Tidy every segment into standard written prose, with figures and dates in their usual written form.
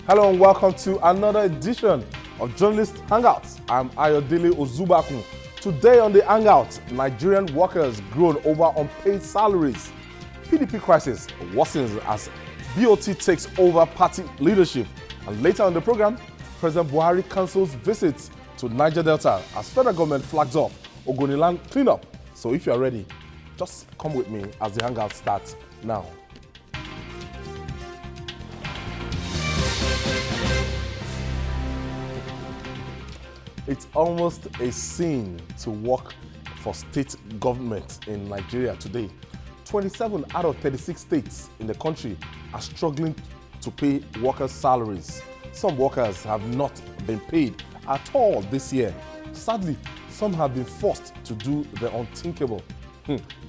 Hello and welcome to another edition of Journalist Hangouts. I'm Ayodele Ozubakun. Today on the Hangout, Nigerian workers groan over unpaid salaries. PDP crisis worsens as BOT takes over party leadership. And later on the program, President Buhari cancels visits to Niger Delta as federal government flags off Ogoniland cleanup. So if you are ready, just come with me as the Hangout starts now. It's almost a sin to work for state government in Nigeria today. 27 out of 36 states in the country are struggling to pay workers' salaries. Some workers have not been paid at all this year. Sadly, some have been forced to do the unthinkable.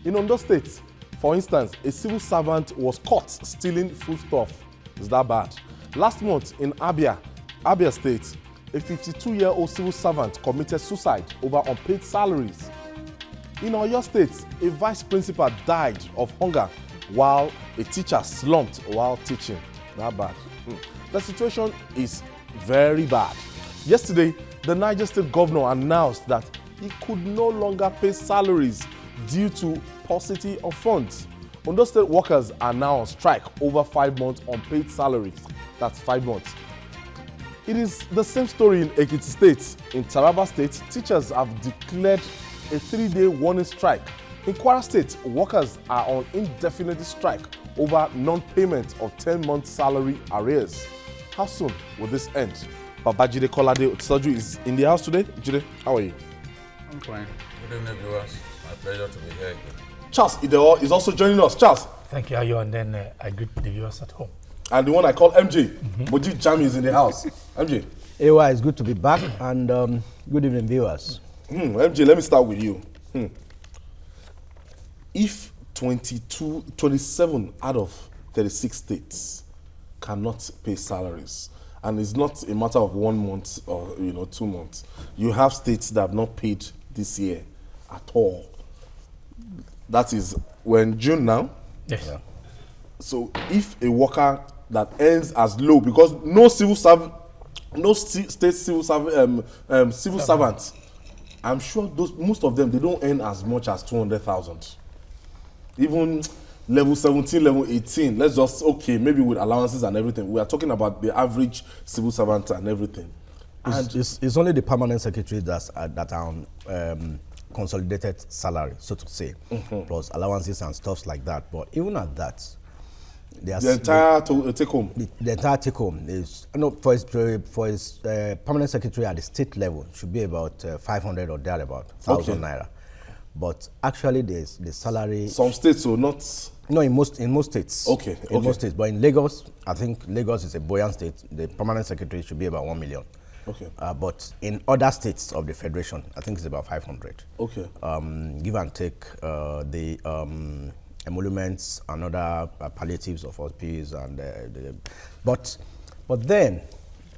In Ondo State, for instance, a civil servant was caught stealing foodstuff. Is that bad? Last month in Abia State, a 52-year-old civil servant committed suicide over unpaid salaries. In Oyo State, a vice principal died of hunger while a teacher slumped while teaching. That bad. The situation is very bad. Yesterday, the Niger State governor announced that he could no longer pay salaries due to paucity of funds. Ondo State workers are now on strike over 5 months unpaid salaries. That's 5 months. It is the same story in Ekiti State. In Taraba State, teachers have declared a 3-day warning strike. In Kwara State, workers are on indefinite strike over non-payment of 10-month salary arrears. How soon will this end? Babajide Kolade Otsoju is in the house today. Jide, how are you? I'm fine. Good evening, viewers. My pleasure to be here again. Charles Ideo is also joining us. Charles. Thank you, Ayo, and then I greet the viewers at home. And the one I call MJ, Moji Jami is in the house. MJ. AY, it's good to be back, and good evening, viewers. MJ, let me start with you. If 27 out of 36 states cannot pay salaries, and it's not a matter of 1 month or 2 months, you have states that have not paid this year at all. That is, we're in June now. Yes. Yeah. So if a worker that earns as low, because no state civil servants, I'm sure most of them, they don't earn as much as 200,000. Even level 17, level 18, let's just, maybe with allowances and everything, we are talking about the average civil servant and everything. It's only the permanent secretary that are on consolidated salary, so to say, plus allowances and stuff like that. But even at that, the entire take home. The entire take home is for his permanent secretary at the state level should be about 500 or thereabout, 1,000 naira. But actually, the salary. Some states, so not. No, in most states. Okay. Most states, but in Lagos, I think Lagos is a buoyant state. The permanent secretary should be about 1 million. Okay. But in other states of the federation, I think it's about 500. Okay. Give and take the emoluments and other palliatives of hospice and but then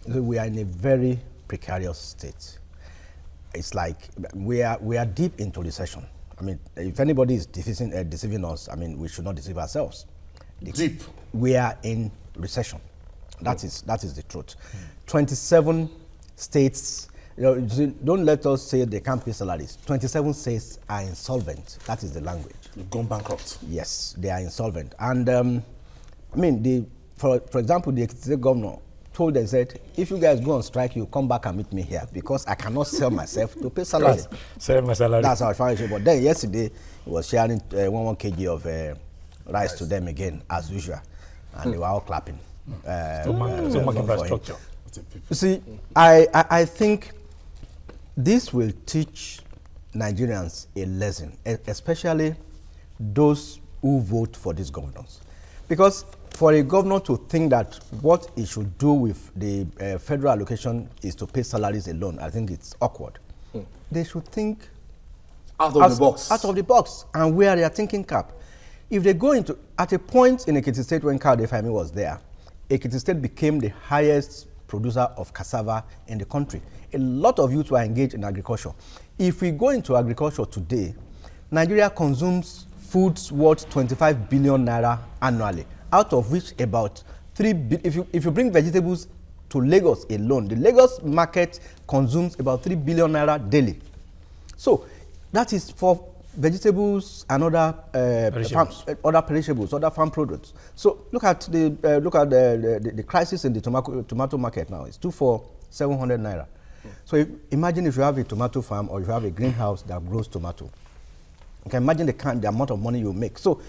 we are in a very precarious state. It's like we are deep into recession. I mean, if anybody is deceiving us, I mean, we should not deceive ourselves. Deep. We are in recession. That is the truth. 27 states. Don't let us say they can't pay salaries. 27 states are insolvent. That is the language. They've gone bankrupt. Yes, they are insolvent. And for example, the Ekiti governor told them, said, if you guys go on strike, you come back and meet me here because I cannot sell myself to pay salary. Sell my salary. That's how I found it. But then yesterday, he was sharing 1 kg of rice to them again, as usual. And they were all clapping. So much infrastructure. You see, I think this will teach Nigerians a lesson, especially those who vote for these governors. Because for a governor to think that what he should do with the federal allocation is to pay salaries alone, I think it's awkward. They should think out of the box. Out of the box, and wear their thinking cap. If they go into, at a point in Ekiti State when Kayode Fayemi was there, Ekiti State became the highest producer of cassava in the country. A lot of youth were engaged in agriculture. If we go into agriculture today, Nigeria consumes foods worth 25 billion naira annually, out of which about if you bring vegetables to Lagos alone. The Lagos market consumes about 3 billion naira daily. So that is for vegetables and other perishables, other farm products. So look at the crisis in the tomato market now. It's 2 for 700 naira. So imagine if you have a tomato farm or you have a greenhouse that grows tomato. You can imagine the amount of money you make. So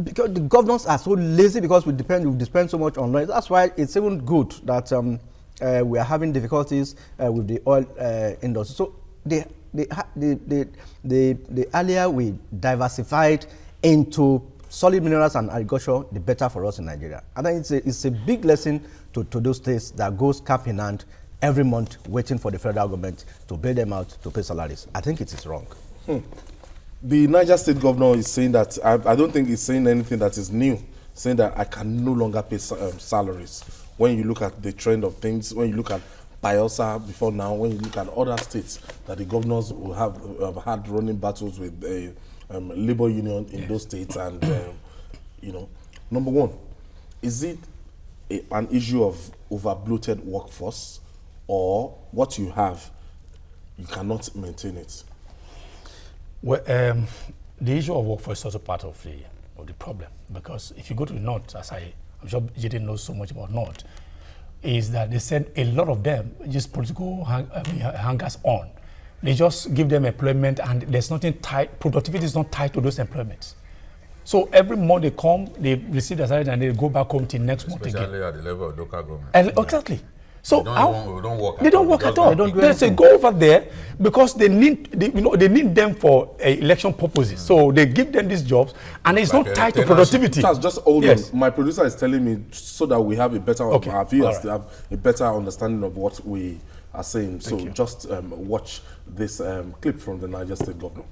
because the governors are so lazy because we depend so much on oil. That's why it's even good that we are having difficulties with the oil industry. So the earlier we diversified into solid minerals and agriculture, the better for us in Nigeria. And then it's a big lesson to those states that goes cap in hand every month waiting for the federal government to bail them out to pay salaries. I think it is wrong. The Niger State governor is saying that, I don't think he's saying anything that is new, saying that I can no longer pay salaries. When you look at the trend of things, when you look at Bayelsa before now, when you look at other states that the governors will have had running battles with the labor union in those states, and number one, is it an issue of over-bloated workforce, or what you have, you cannot maintain it? Well, the issue of workforce is also part of the problem, because if you go to the north, as I'm sure Jaden knows so much about north, is that they send a lot of them just political hangers on. They just give them employment, and there's nothing tied. Productivity is not tied to those employments. So every month they come, they receive their salary, and they go back home till next month again. Especially at the level of local government. Exactly. So they don't work at all. They say go over there because they need them for election purposes. So they give them these jobs, and it's not tied to productivity. Just hold on. My producer is telling me so that we have a better our viewers to have a better understanding of what we are saying. So just watch this clip from the Niger State governor.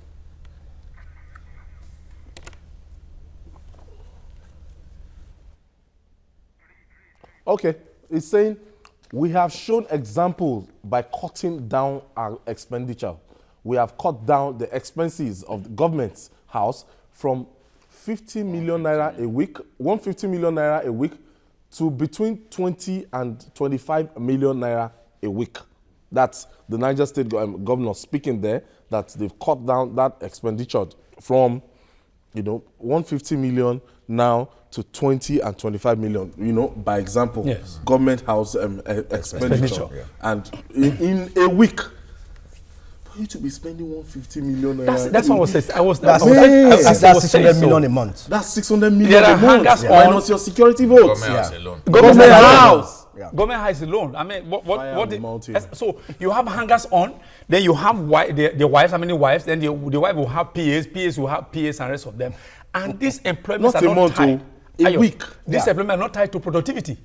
Okay, he's saying, we have shown examples by cutting down our expenditure. We have cut down the expenses of the government's house from 50 million naira a week, 150 million naira a week, to between 20 and 25 million naira a week. That's the Niger State governor speaking there, that they've cut down that expenditure from 150 million now to 20 and 25 million, by example, government house expenditure. Yeah. And in a week, for you to be spending 150 million. That's what I was saying. That's 600 million a month. That's 600 million a month. Minus your security votes. Government house. Government house alone. I mean, so you have hangers on, then you have the wives, how many wives? Then the wife will have PAs will have PAs and rest of them. And these employments are not tied. A week. These employments are not tied to productivity.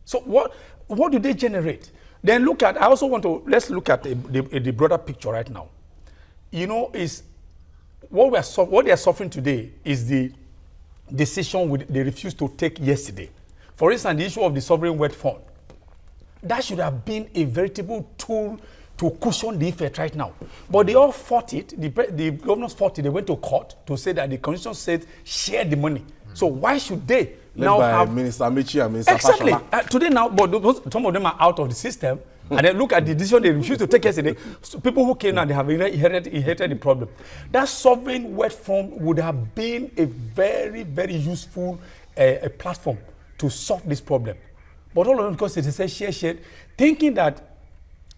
So what do they generate? Then let's look at the broader picture right now. Is what they are suffering today is the decision they refused to take yesterday. For instance, the issue of the sovereign wealth fund. That should have been a veritable tool to cushion the effect right now. But they all fought it. The governors fought it. They went to court to say that the constitution said share the money. So why should they now have Minister Amici and Minister exactly today now? But some of them are out of the system, and then look at the decision they refused to take yesterday. So people who came now, they have inherited the problem. That sovereign wealth fund would have been a very, very useful platform to solve this problem. But all of them, because they say share, thinking that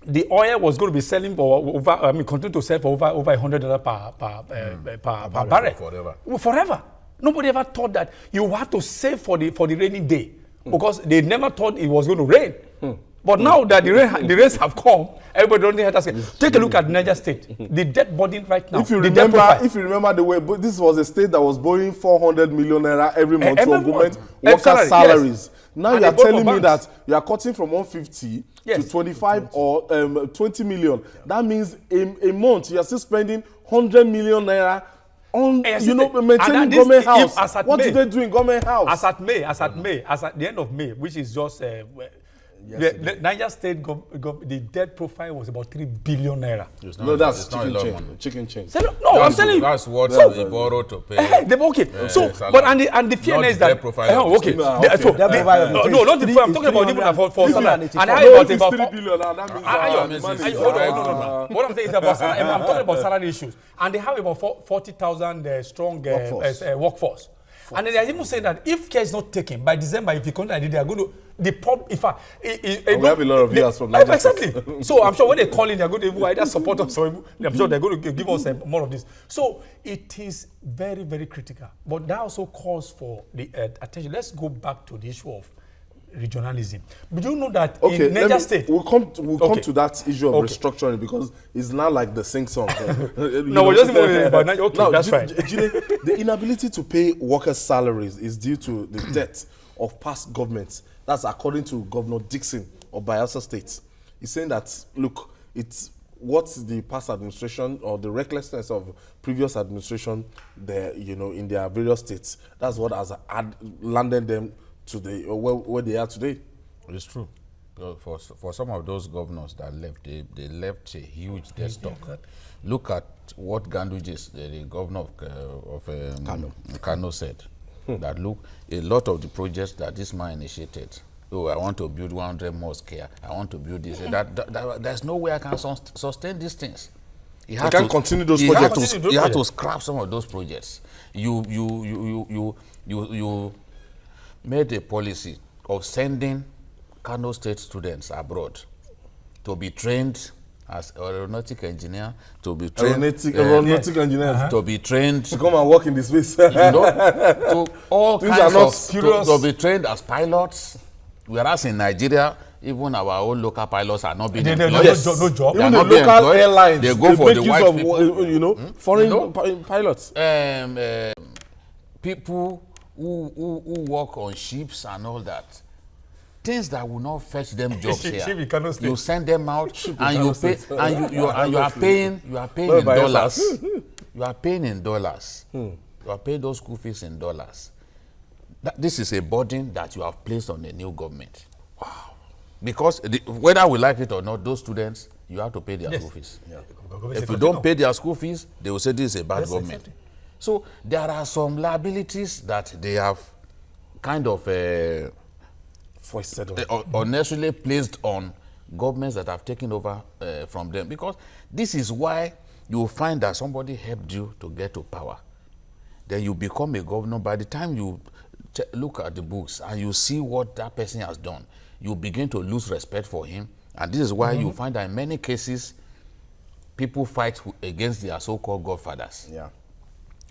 the oil was going to be selling for continue to sell for over $100 per barrel forever. Nobody ever thought that you have to save for the rainy day, because they never thought it was going to rain. But now that the rains have come, everybody don't have to say. Take a look at Niger State, the debt burden right now. If you remember the way, but this was a state that was borrowing 400 million naira every month from government workers' salaries. Yes. Now you are telling me that you are cutting from 150 to 25 or 20 million. That means a month you are still spending 100 million naira on maintaining government house. What do they do in government house? As at the end of May, which is just The Niger State, the debt profile was about 3 billion naira. No, that's it's not a lot of money. chicken change. So, no, I'm telling you. That's what they borrow to pay. Okay. So, salary. but and the fear Not is the that debt profile of the okay. state. So, Debt profile of the state. no, not the Three- fear. I'm talking about even 300 for salary. And I No, have if about it's 3 billion, that means hold on, no. What I'm saying is about salary. I'm talking about salary issues, and they have about 40,000 strong workforce. And then they're even saying that if care is not taken by December, if you continue, they are going to the pub. In fact, we have a lot of viewers from Niger exactly. So I'm sure when they call in, they're going to either support us or I'm sure they're going to give us more of this. So it is very, very critical. But that also calls for the attention. Let's go back to the issue of regionalism. But you know that in Niger State, we'll come to that issue of restructuring because it's not like the sing song. No, we're just even about Niger. Okay, now, that's right. The inability to pay workers' salaries is due to the debt of past governments. That's according to Governor Dixon of Bayelsa State. He's saying that, look, it's what the past administration or the recklessness of previous administration there, in their various states, that's what has landed them to where they are today. It's true. For some of those governors that left, they left a huge debt stock. Look at what Ganduje, the governor of Kano said. That look, a lot of the projects that this man initiated. Oh, I want to build 100 mosques here. I want to build this. There's no way I can sustain these things. He can't continue those projects. He had to scrap some of those projects. You made a policy of sending Kano State students abroad to be trained as aeronautic engineer, to be trained aeronautic engineers, to be trained to come and work in the space. To all Things kinds are not of serious. to be trained as pilots. Whereas in Nigeria, even our own local pilots are not being employed. No job. Even the not being local employed. airlines, They go for the make use white of, people. foreign pilots. People who work on ships and all that, things that will not fetch them jobs here. You send them out and you pay, and you are paying in dollars. You are paying in dollars. You are paying those school fees in dollars. This is a burden that you have placed on the new government. Wow. Because whether we like it or not, those students, you have to pay their school fees. Yeah. If you don't pay their school fees, they will say this is a bad government. Exactly. So there are some liabilities that they have kind of unnecessarily placed on governments that have taken over from them. Because this is why you will find that somebody helped you to get to power. Then you become a governor. By the time you look at the books and you see what that person has done, you begin to lose respect for him. And this is why you find that in many cases, people fight against their so-called godfathers. Yeah.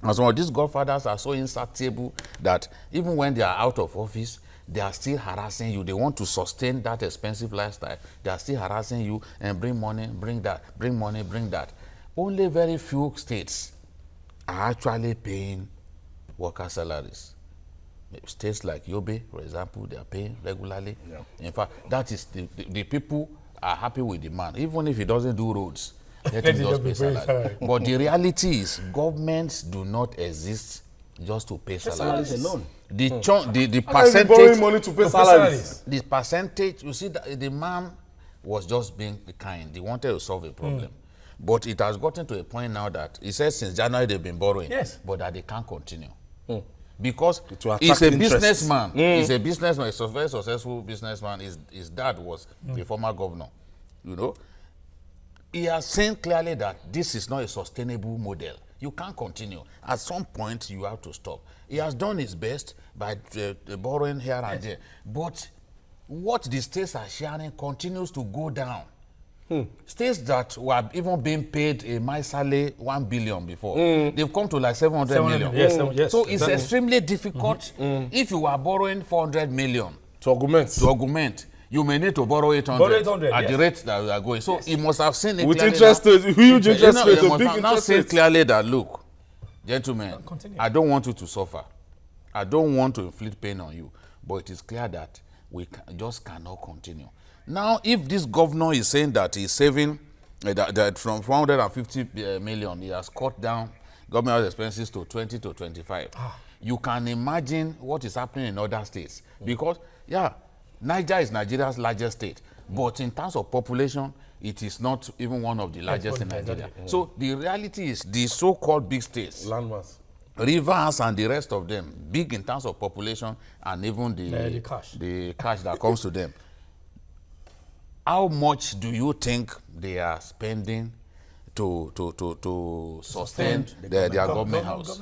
And some of these godfathers are so insatiable that even when they are out of office, they are still harassing you. They want to sustain that expensive lifestyle. They are still harassing you and bring money, bring that, bring money, bring that. Only very few states are actually paying worker salaries. States like Yobe, for example, they are paying regularly. Yeah. In fact, that is the people are happy with the man, even if he doesn't do roads. Let him just pay salary. But the reality is, governments do not exist just to pay salaries alone. The Borrowing percentage money to pay salaries. The percentage, you see, the man was just being kind. He wanted to solve a problem. But it has gotten to a point now that he says since January they've been borrowing, but that they can't continue. Because he's a businessman. He's a businessman. He's a very successful businessman. His dad was the former governor. You know, he has seen clearly that this is not a sustainable model. You can't continue. At some point, you have to stop. He has done his best by borrowing here and there. But what the states are sharing continues to go down. States that were even being paid a miserly 1 billion before, they've come to like 700 million. Yes. So it's extremely difficult. If you are borrowing 400 million to augment, you may need to borrow 800 at the rate that we are going. So you must have seen it with clearly interest rates, huge interest rates, you big must now interest say rates. clearly that, look, gentlemen, I don't want you to suffer. I don't want to inflict pain on you. But it is clear that we just cannot continue. Now, if this governor is saying that he's saving that from 450 million, he has cut down government expenses to 20 to 25. You can imagine what is happening in other states. Because, Niger is Nigeria's largest state, but in terms of population, it is not even one of the largest in Nigeria. So the reality is the so-called big states, Landmass. Rivers and the rest of them, big in terms of population and even the cash that comes to them. How much do you think they are spending to sustain their government house?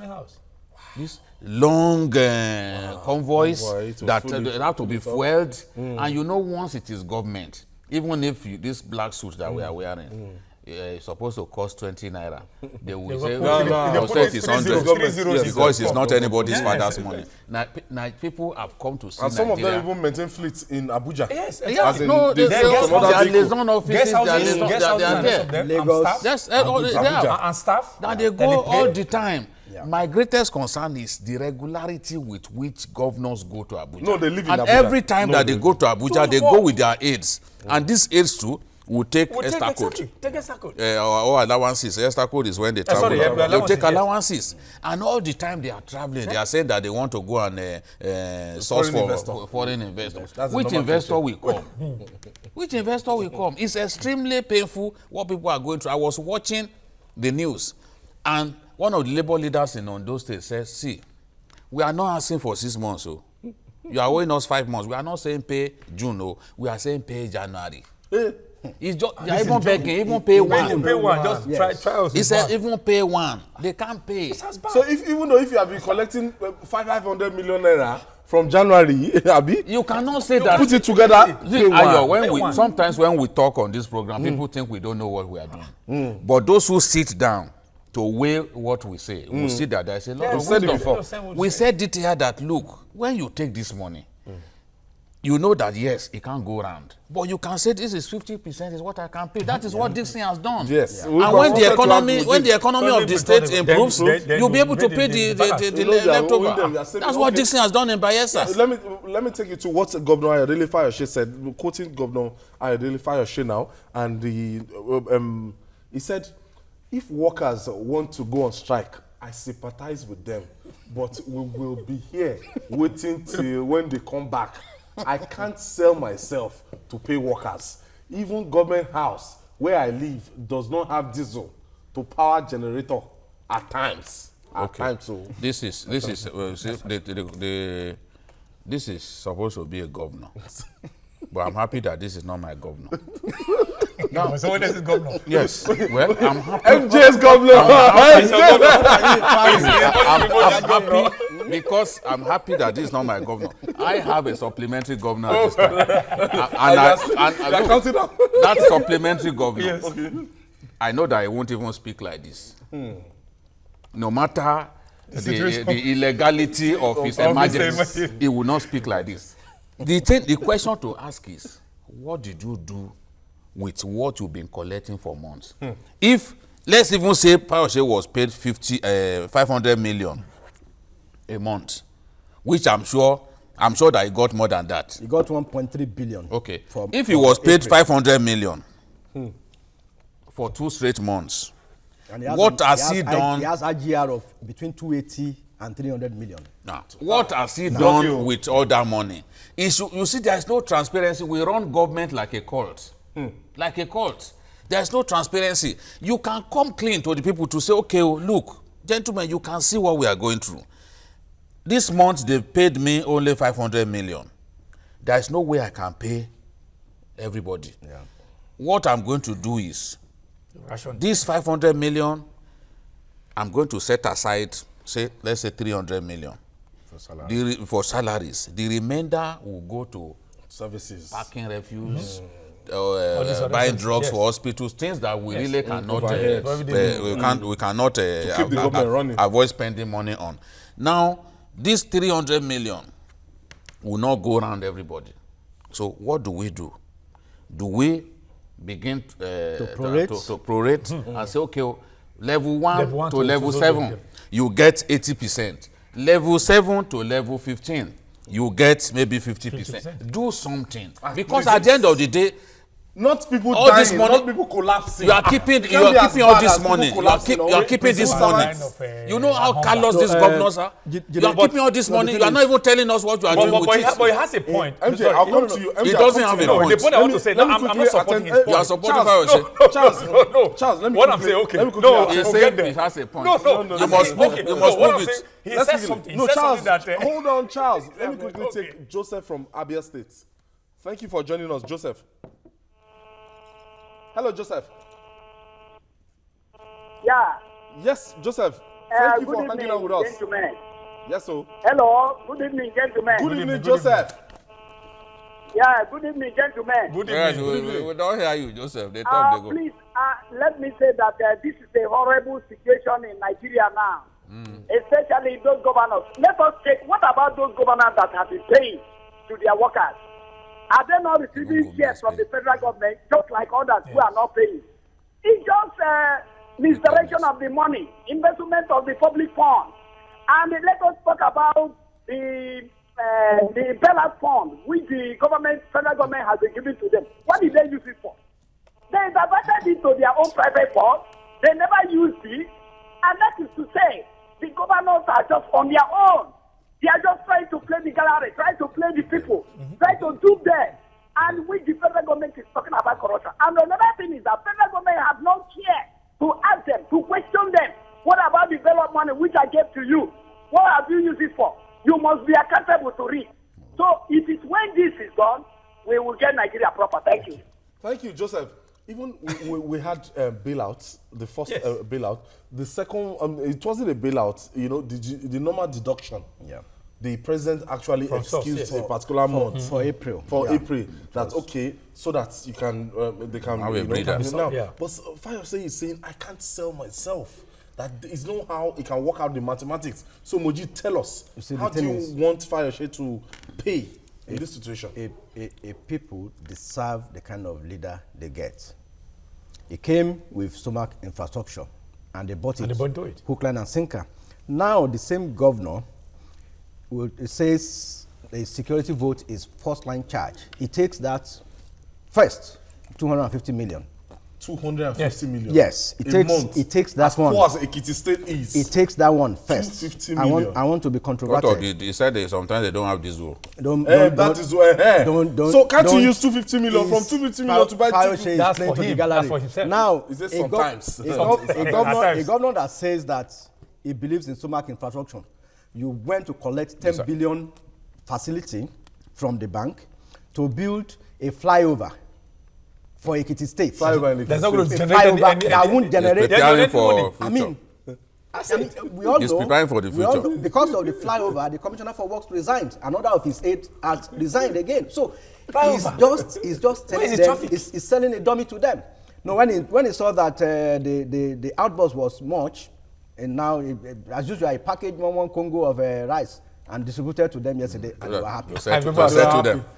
This long convoys that have to be fueled, and you know, once it is government, even if this black suit that we are wearing is supposed to cost 20 naira, they will say it's 100 because it's not anybody's father's money. Now people have come to see and some Nigeria. of them even maintain fleets in Abuja. Yes, exactly. No, they are liaison offices, they are there. Lagos. Yes, and staff. Now they go all the time. My greatest concern is the regularity with which governors go to Abuja. No, they live in and Abuja. Every time that they go to Abuja, they go with their aides. And these aides too will take extra code. Take extra code. Or allowances. Extra code is when they travel. They'll take allowances. And all the time they are traveling, they are saying that they want to go and source for foreign investors. Which investor will come? Which investor will come? It's extremely painful what people are going through. I was watching the news, and one of the labor leaders in Ondo State says, see, we are not asking for 6 months. So you are owing us 5 months. We are not saying pay June. No. We are saying pay January. It's just, they are even begging, even pay one. Pay one, just try us. He said even pay one. They can't pay. So even though you have been collecting 500 million naira from January, Abi, you cannot say that. Put it together. Sometimes when we talk on this program, people think we don't know what we are doing. But those who sit down to weigh what we say, we see that there's a lot of wisdom. We said it here that, look, when you take this money, you know that, yes, it can't go around. But you can say this is 50% is what I can pay. That is what Dixon has done. Yes. And when the economy of the state improves, you'll be able to pay the leftover. That's what Dixon has done in Bayelsa. Let me take you to what Governor Ayodele Fayose said, quoting Governor Ayodele Fayose now, and he said, if workers want to go on strike, I sympathize with them, but we will be here waiting till when they come back. I can't sell myself to pay workers. Even government house where I live does not have diesel to power generator at times. So this is supposed to be a governor, but I'm happy that this is not my governor. No, someone else is governor. Yes. Well, I'm happy. MJ's governor. I'm happy because I'm happy that this is not my governor. I have a supplementary governor at this time. That supplementary governor, yes. I know that I won't even speak like this. No matter the illegality of his emergency, he will not speak like this. The question to ask is, what did you do with what you've been collecting for months? If, let's even say Fayose was paid 500 million a month, which I'm sure that he got more than that. He got 1.3 billion. Okay. If he was paid 500 million for 2 straight months, and what has he done? He has IGR of between 280 and 300 million. Now, what has he done with all that money? You see, there is no transparency. We run government like a cult. Like a cult. There is no transparency. You can come clean to the people to say, okay, look, gentlemen, you can see what we are going through. This month, they paid me only 500 million. There is no way I can pay everybody. Yeah. What I'm going to do is, this 500 million, I'm going to set aside, let's say 300 million. For salaries. The remainder will go to services, parking refuse, buying drugs for hospitals, things that we really cannot we cannot keep the government running. Avoid spending money on. Now, this 300 million will not go around everybody. So what do? Do we begin to prorate and say, okay, level 1 to level 7, you get 80%. Level 7 to level 15, you get maybe 50%. Do something. Because at the end of the day, Not people all dying, this money, not people collapsing. You are keeping all this money. You are keeping this money. You know how callous these governors are? You are keeping all this money. You are not even telling us what you are doing with it. But it has a point. MJ, I'll come to you. It doesn't have a point. The point I want to say, I'm not supporting his point. You are supporting Fayose. Charles, let me what I'm saying, okay. No, he said it has a point. No. You must move it. He said something. No, Charles, hold on, Charles. Let me quickly take Joseph from Abia State. Thank you for joining us, Joseph. Hello, Joseph. Yeah. Yes, Joseph. Thank you for hanging out with us. Gentlemen. Yes, sir. Hello. Good evening, gentlemen. Good evening, Joseph. Yeah, good evening, gentlemen. Good Yes, evening. we don't hear you, Joseph. They talk, they go. Please, let me say that this is a horrible situation in Nigeria now, especially those governors. Let us check, what about those governors that have been paying to their workers? Are they not receiving shares from the federal government, just like others who are not paying? It's just misdirection of the money, investment of the public fund. And let us talk about the bailout fund, which the federal government has been giving to them. What did they use it for? They diverted it to their own private fund. They never used it. And that is to say, the governors are just on their own. They are just trying to play the gallery, trying to play the people, trying to do them. And which the federal government is talking about corruption. And another thing is that federal government has no care to ask them, to question them. What about the development money which I gave to you? What have you used it for? You must be accountable to it. So it is when this is done, we will get Nigeria proper. Thank you. Thank you, Joseph. Even we had bailouts, the first bailout. The second, it wasn't a bailout, you know, the normal deduction. Yeah. The president actually excused a particular month. For April. For April. That's okay, so that you can, they can, Have a you know, breather. now. Yeah. But Fayose is saying, I can't sell myself. That is not how it can work out the mathematics. So Moji, tell us, how do you want Fayose to pay in this situation? A people deserve the kind of leader they get. It came with stomach infrastructure, and they bought it, hook, line, and sinker. Now the same governor it says the security vote is first line charge. It takes that first 250 million. 250 million. Yes, it takes that as one. As poor as Ekiti State is. It takes that one first. 250 million. I want to be controversial. He said that sometimes they don't have this rule. So can't you use 250 million from 250 million to buy TV? That's for him. That's for himself. Now, is it sometimes? A governor that says that he believes in stomach infrastructure, you went to collect 10 billion facility from the bank to build a flyover for Ekiti State. There's not going to generate that won't generate any for I mean, we all know, preparing for the future. Because of the flyover, the Commissioner for Works resigned. Another of his aides has resigned again. So he's just telling them, he's selling a dummy to them. No, when he saw that the outburst was much, and now, as usual, he packaged one Congo of rice and distributed to them yesterday, and they were happy.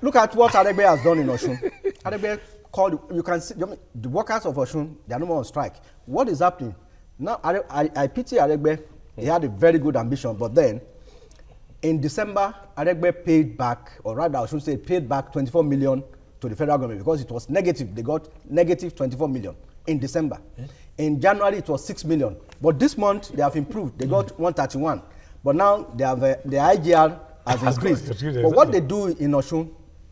Look at what Aregbe has done in Osun. Aregbe called, you can see, the workers of Osun, they are no more on strike. What is happening? Now, I pity Aregbe. He had a very good ambition, but then, in December, Aregbe paid back, or rather, I should say, paid back 24 million to the federal government because it was negative. They got negative 24 million in December. In January, it was 6 million. But this month, they have improved. They got 131. But now, they have the IGR has increased. But what they do in Osun,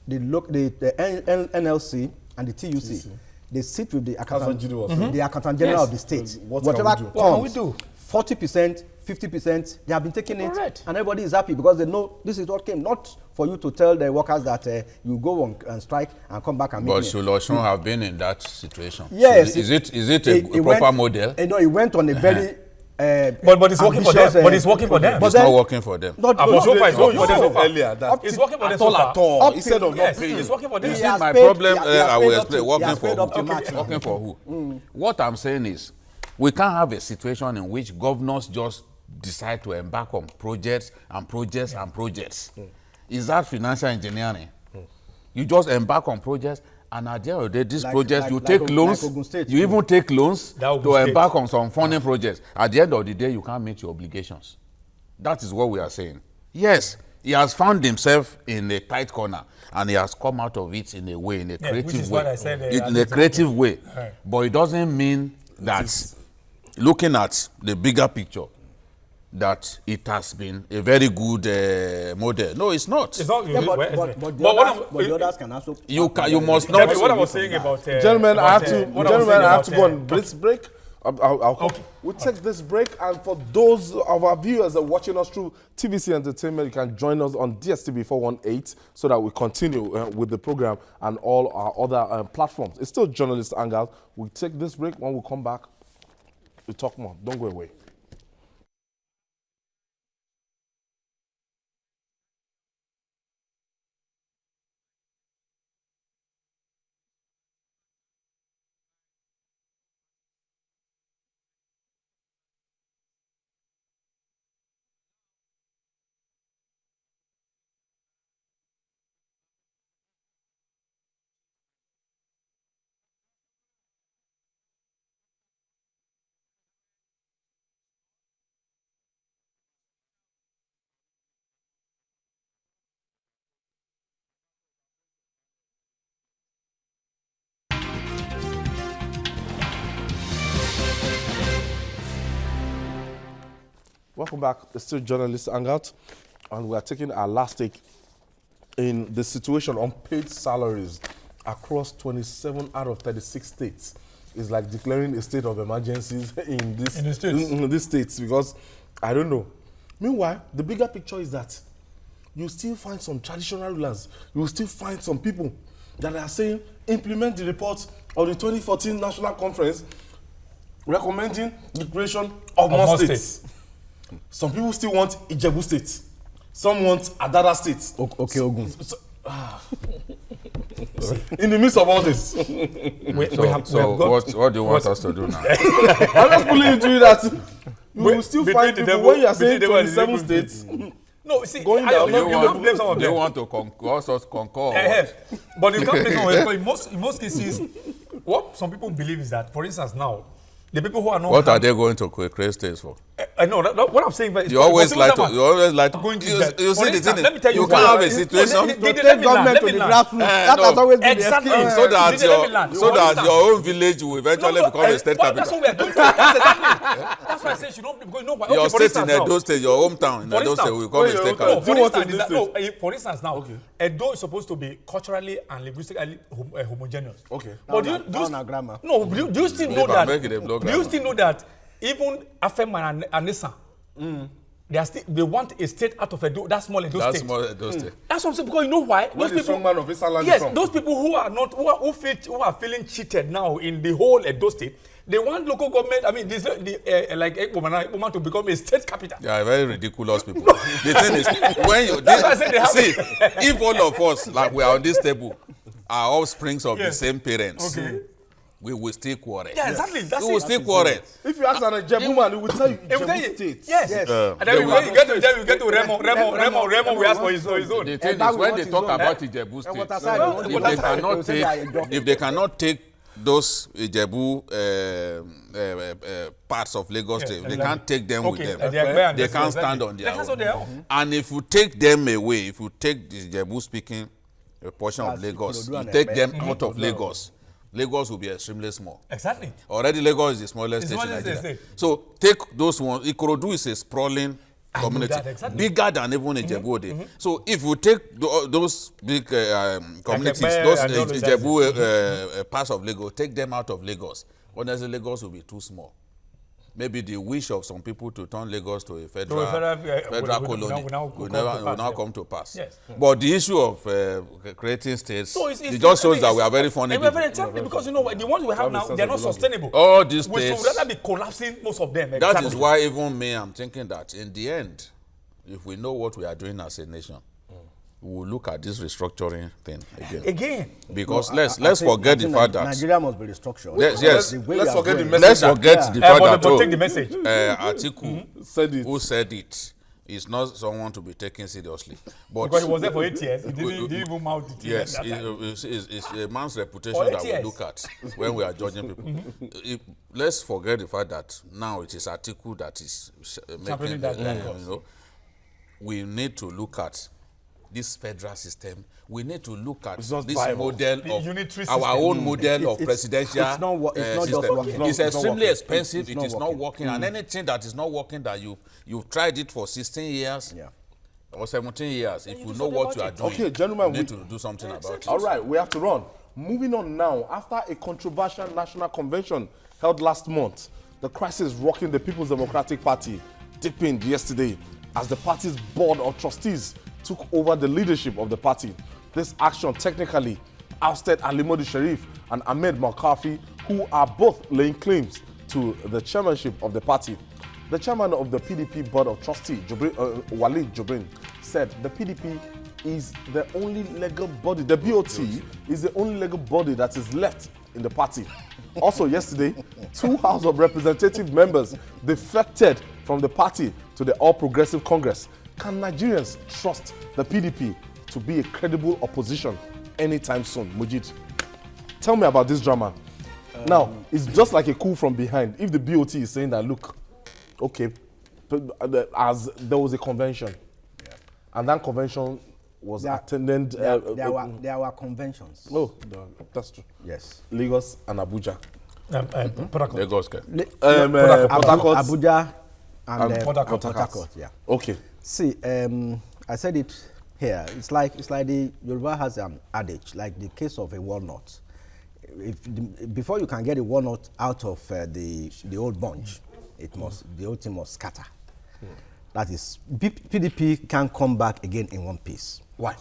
the NLC and the TUC, they sit with the accountant general of the state. Whatever comes, 40%, 50%, they have been taking it, and everybody is happy because they know this is what came. Not for you to tell the workers that you go on strike and come back and meet me. But should Osun have been in that situation? Yes. So is it a proper model? No, it went on a very but it's working for them. But it's working for them. It's not working for them. So far, it's working for them. Earlier, it's working for them so far. At all. Instead of not paying. It's working for them. You see, my problem, I will explain. Working for who? Working for who? What I'm saying is, we can't have a situation in which governors just decide to embark on projects and projects and projects. Is that financial engineering? You just embark on projects, and at the end of the day, these projects, you take loans, you even take loans to embark on some funding projects. At the end of the day, you can't meet your obligations. That is what we are saying. Yes, he has found himself in a tight corner, and he has come out of it in a way, in a creative which is way. what I said, In a creative way. Right. But it doesn't mean that looking at the bigger picture, that it has been a very good model. No, it's not. It's not. Yeah, but the others can also. You must not. What I was saying about Gentlemen, I have to. what I was Gentlemen, saying I have to about, go on this break. I'll come. Okay. We'll take this break, and for those of our viewers that are watching us through TVC Entertainment, you can join us on DSTV 418 so that we continue with the program and all our other platforms. It's still Journalist Hangout. We'll take this break. When we come back, we'll talk more. Don't go away. Welcome back. It's still Journalist Hangout, and we are taking our last take in the situation on paid salaries across 27 out of 36 states. It's like declaring a state of emergencies in these states because I don't know. Meanwhile, the bigger picture is that you still find some traditional rulers. You will still find some people that are saying implement the report of the 2014 National Conference recommending the creation of more states. Some people still want Ijebu State. Some want Adada State. Okay, Ogun. In the midst of all this, What do you want us to do now? I'm just pulling into it that you will still find people when you are saying 27 states. No, see, Going I down, don't you can't blame some of They them. want to concur. But you can't blame some of them because in most cases, what some people believe is that, for instance, now the people who are not. What are they going to create states for? I know what I'm saying. But You always like to. Going to that. You For see the instance, thing. let me tell you You can't why. have a situation Let Take government to the grassroots. That has always been the Exactly. escape. so that let me land. so For that instance- your own village will eventually become a state That's capital. what we are doing. That's exactly. That's why I say you don't because you know why. Your Okay, for state instance in now. Edo State, your hometown in For Edo State instance, will become a state okay. No, capital. for Do what instance, is that, this no, for instance now, Edo is supposed to be culturally and linguistically homogeneous. Okay. But grammar. no, do you still know Leave that? and make it a block Do you grammar. still know that even Afem and Nisa, they want a state out of Edo, that small Edo That's state. more Edo State. That's what I'm saying because you know why? Where the strong man of Island yes, is from. those people who are feeling cheated now in the whole Edo state, they want local government. I mean, like Ekpoma to become a state capital. They are very ridiculous people. The thing is, when you That's why I said they have see, if all of us, like we are on this table, are offsprings of the Yes. same parents, Okay. we will still quarrel. Yeah, exactly. That's We will it. still quarrel. If you ask an Ijebu man, he will tell you They will tell you, Ijebu State. yes. Yes. And They then will- when you get to Remo, we ask for his own. The thing that is, we when want they his talk own. about Ijebu State, what aside, they want if his they own. cannot They will say they are take, if they cannot take those Ijebu parts of Lagos State, they can't take them with them. They can't stand on their own. And if you take them away, if you take the Ijebu speaking portion of Lagos, you take them out of Lagos, Lagos will be extremely small. Exactly. Already Lagos is the smallest The state in smallest Nigeria. state. So take those ones. Ikorodu is a sprawling community, that, exactly. bigger than even Ijebu. So if you take those big communities, Ekpe those and all those Ijebu parts of Lagos, take them out of Lagos, honestly Lagos will be too small. Maybe the wish of some people to turn Lagos to a federal colony will now come to pass. Yes. But the issue of creating states, So it just shows that we are very funny And we're people. very exactly because you know what the ones we have now, they're not sustainable. All these We should states, rather be collapsing most of them. that Exactly. is why even me, I'm thinking that in the end, if we know what we are doing as a nation, we will look at this restructuring thing again. Because let's forget the fact that Nigeria must be restructured. Yes. Let's forget the message. let's forget the fact that But take the message. Atiku Said it. who said it is not someone to be taken seriously. But Because he was there for 8 years. He didn't even mouth it. yes, at that time. it's a man's reputation For 8 that we years. look at when we are judging people. Let's forget the fact that now it is Atiku that is making Championing that cause. we need to look at this federal system, we need to look at It's this not viable. model The of unitary our system. own model of It's presidential not just system. working. It's It's not extremely working. expensive. It's not It is not working. working. And anything that is not working, that you've tried it for 16 years Yeah. or 17 years, if you you do know what something you are about doing, Okay, gentlemen, you need we- to do something about it. All right, we have to run. Moving on now, after a controversial national convention held last month, the crisis rocking the People's Democratic Party deepened yesterday as the party's board of trustees took over the leadership of the party. This action technically ousted Alimadu Sharif and Ahmed Malkafi, who are both laying claims to the chairmanship of the party. The chairman of the PDP board of trustees, Walid Jobrin, said the PDP is the only legal body, the BOT is the only legal body that is left in the party. Also yesterday, 2 House of Representative members defected from the party to the All Progressive Congress. Can Nigerians trust the PDP to be a credible opposition anytime soon? Mujid, tell me about this drama. Now, it's just like a coup from behind. If the BOT is saying that, look, okay, as there was a convention, and that convention was attended. There were conventions. Oh, that's true. Yes. Lagos and Abuja. Port Harcourt. Lagos. Port Harcourt. Abuja and Port Harcourt. Port Harcourt, yeah. Okay. See, I said it here. It's like the Yoruba has an adage, like the case of a walnut. Before you can get a walnut out of the old bunch, the old thing must scatter. That is, PDP can't come back again in one piece. Why?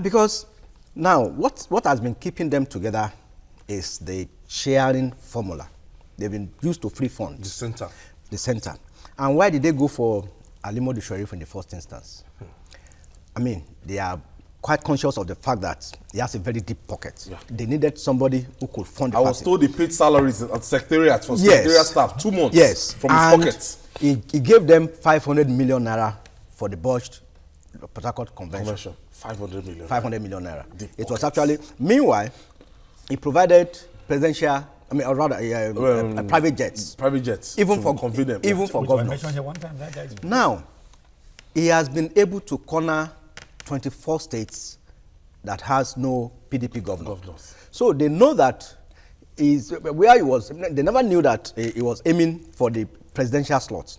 Because now what has been keeping them together is the sharing formula. They've been used to free funds. The center. And why did they go for Alimadu Sharif in the first instance? I mean, they are quite conscious of the fact that he has a very deep pocket. Yeah. They needed somebody who could fund the I party. was told he paid salaries at secretariat for secretariat staff 2 months. Yes. From his And pockets. He gave them 500 million naira for the botched Port Harcourt convention. 500 million. 500 million naira. Deep It was pockets. actually, meanwhile, he provided presidential, or rather, private jets. Private jets. Even to for convey them. even for Which I governors. mentioned here one time, that guy is Now, he has been able to corner 24 states that has no PDP governors. So they know that where he was, they never knew that he was aiming for the presidential slots.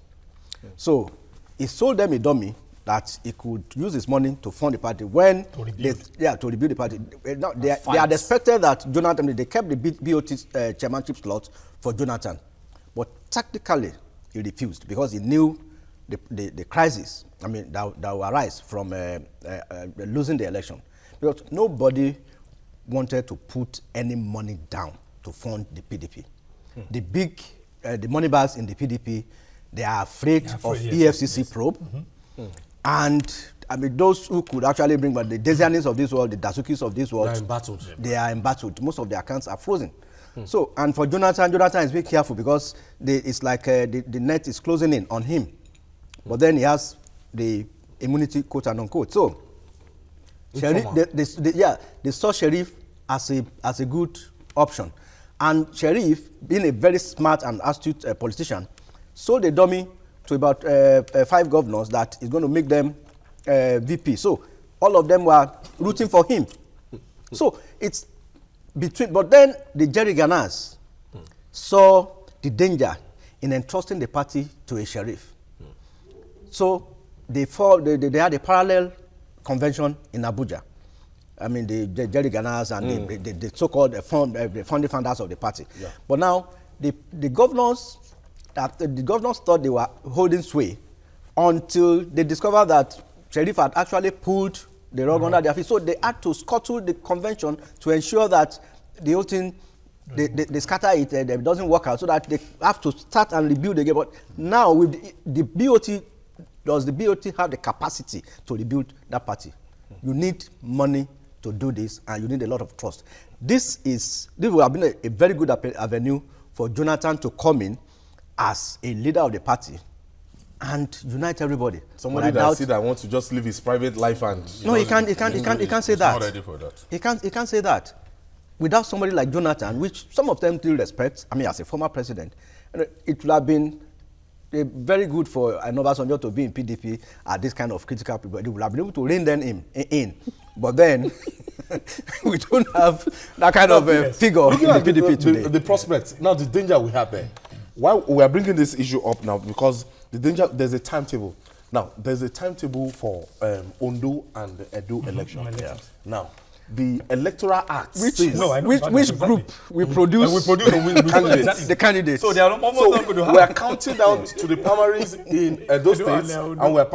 So he sold them a dummy that he could use his money to fund the party when To rebuild. to rebuild the party. Now, they had expected that Jonathan, they kept the BOT chairmanship slot for Jonathan, but tactically he refused because he knew the crisis, that will arise from losing the election. Because nobody wanted to put any money down to fund the PDP. The big, the money bags in the PDP, they are afraid of yes, EFCC probe. And those who could actually bring back the Desianis of this world, the Dasukis of this world, They are embattled. They are embattled. Most of their accounts are frozen. So, and for Jonathan is very careful because it's like the net is closing in on him. But then he has the immunity, quote and unquote. So, Sharif, they saw Sharif as a good option. And Sharif, being a very smart and astute politician, sold a dummy to about 5 governors that is going to make them VP. So all of them were rooting for him. So it's between, but then the Jerry Ganas saw the danger in entrusting the party to a sheriff. So they had a parallel convention in Abuja. The Jerry Ganas and the so-called founding founders of the party. Yeah. But now the governors thought they were holding sway until they discovered that Sharif had actually pulled the rug under their feet. So they had to scuttle the convention to ensure that the whole thing, they scatter it, it doesn't work out, so that they have to start and rebuild again. But now with the BOT, does the BOT have the capacity to rebuild that party? You need money to do this, and you need a lot of trust. This would have been a very good avenue for Jonathan to come in as a leader of the party and unite everybody. Somebody that wants to just live his private life and he can't say that. Not ready for that. He can't say that. Without somebody like Jonathan, which some of them still respect, as a former president, it would have been very good for Obasanjo to be in PDP at this kind of critical people. They would have been able to rein them in. But then, we don't have that kind of figure in the PDP today. The prospects, now the danger we have there. Why we are bringing this issue up now? Because the danger, there's a timetable. Now, there's a timetable for Ondo and the Edo election. Now, the Electoral Act which group we produce candidates. The candidates. So they are almost not going to have. We are counting down to the primaries in Edo State, and we are